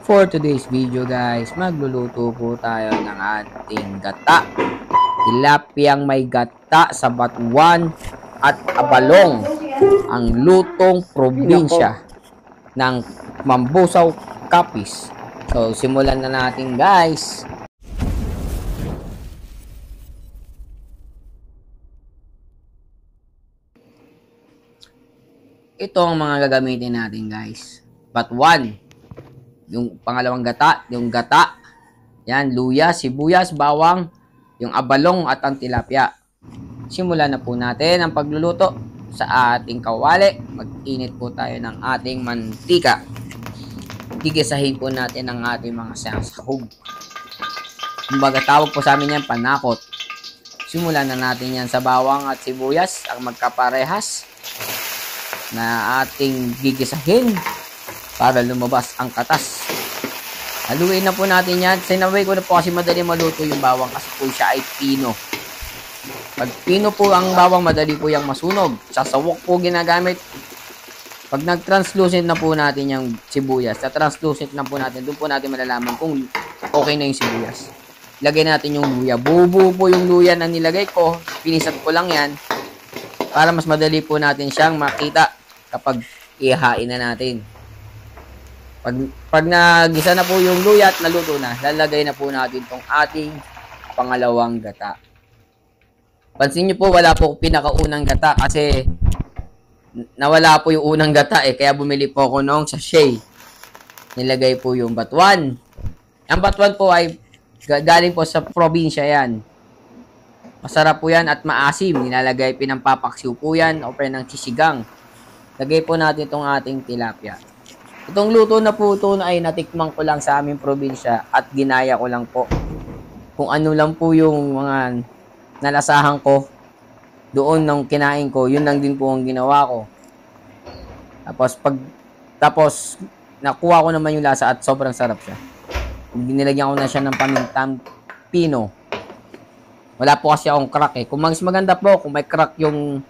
For today's video guys, magluluto po tayo ng ating gata. Tilapiyang may gata sa batuan at abalong. Ang lutong probinsya ng Mambusaw, Capiz. So, simulan na natin guys. Ito ang mga gagamitin natin guys. Batuan. Yung pangalawang gata, yung gata. Yan, luya, sibuyas, bawang, yung abalong at ang tilapia. Simulan na po natin ang pagluluto sa ating kawali. Mag-init po tayo ng ating mantika. Gigisahin po natin ang ating mga sahog. Kumbaga tawag po sa amin yan, panakot. Simulan na natin yan sa bawang at sibuyas, ang magkaparehas na ating gigisahin para lumabas ang katas. Haluin na po natin yan. Sinaway ko na po kasi madali maluto yung bawang kasi po siya ay pino. Pag pino po ang bawang, madali po yung masunog. Sa sawok po ginagamit. Pag nag-translucent na po natin yung sibuyas, sa translucent na po natin, doon po natin malalaman kung okay na yung sibuyas. Lagay natin yung luya. Buo po yung luya na nilagay ko. Pinisat ko lang yan para mas madali po natin siyang makita kapag ihain na natin. Pag nagisa na po yung luya at naluto na, lalagay na po natin tong ating pangalawang gata. Pansin nyo po, wala po pinakaunang gata kasi nawala po yung unang gata kaya bumili po ako nung sachet. Nilagay po yung batuan. Ang batuan po ay galing po sa probinsya yan. Masarap po yan at maasim. Nilalagay, pinampapaksiw po yan o ng sisigang. Lagay po natin itong ating tilapia. Itong luto na po ito ay natikman ko lang sa aming probinsya at ginaya ko lang po. Kung ano lang po yung mga nalasahan ko doon nung kinain ko, yun lang din po ang ginawa ko. Tapos nakuha ko naman yung lasa at sobrang sarap siya. Nilagyan ko na siya ng pamintang pino. Wala po kasi akong crack Kung mas maganda po, kung may crack yung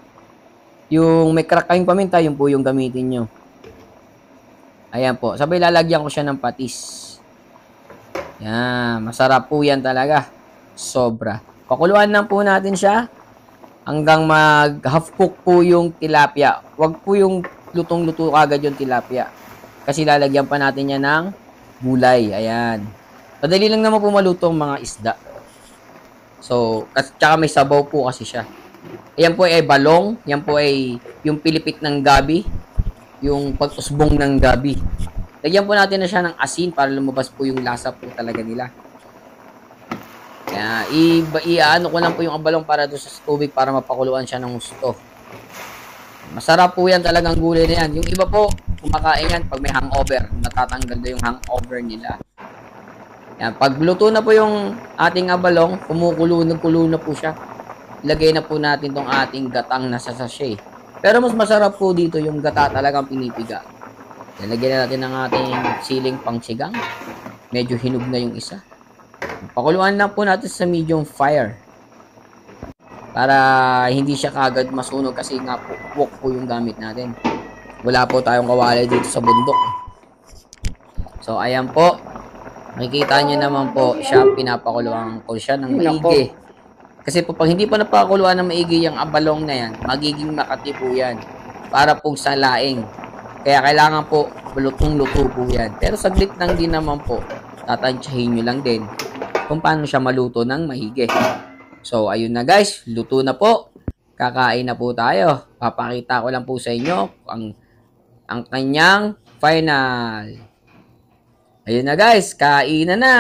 may crack kayong paminta, yun po yung gamitin nyo. Ayan po. Sabay lalagyan ko siya ng patis. Yan. Masarap po yan talaga. Sobra. Pakuluan lang po natin siya hanggang mag half cook po yung tilapia. Huwag po yung lutong-luto agad yung tilapia. Kasi lalagyan pa natin yan ng gulay. Ayan. Madali lang naman po malutong mga isda. So, tsaka may sabaw po kasi siya. Ayan po ay balong. Yan po ay yung pilipit ng gabi. Yung pag-usbong ng gabi. Lagyan po natin na siya ng asin para lumabas po yung lasa po talaga nila. Kaya, iaano ko lang po yung abalong para doon sa tubig para mapakuluan siya ng gusto. Masarap po yan talagang gulay na yan. Yung iba po, kumakain yan pag may hangover. Natatanggal na yung hangover nila. Yan, pag luto na po yung ating abalong, kumukulo na po siya. Ilagay na po natin tong ating gatang nasa sachet. Pero mas masarap po dito yung gata talagang pinipiga. Lalagyan na natin ng ating siling pangsigang. Medyo hinog na yung isa. Pakuluan lang po natin sa medium fire. Para hindi siya kagad masunog kasi nga po, wok po yung gamit natin. Wala po tayong kawali dito sa bundok. So, ayan po. Makikita nyo naman po, siya pinapakuluan ko siya ng maigi. Kasi po, pag hindi pa napakuluan ng maigi yung abalong na yan, magiging makati po yan. Para po sa laing. Kaya kailangan po, lutong-luto po yan. Pero saglit lang din naman po, tatansyahin nyo lang din kung paano siya maluto ng maigi. So, ayun na guys, luto na po. Kakain na po tayo. Papakita ko lang po sa inyo ang kanyang final. Ayun na guys, kain na na.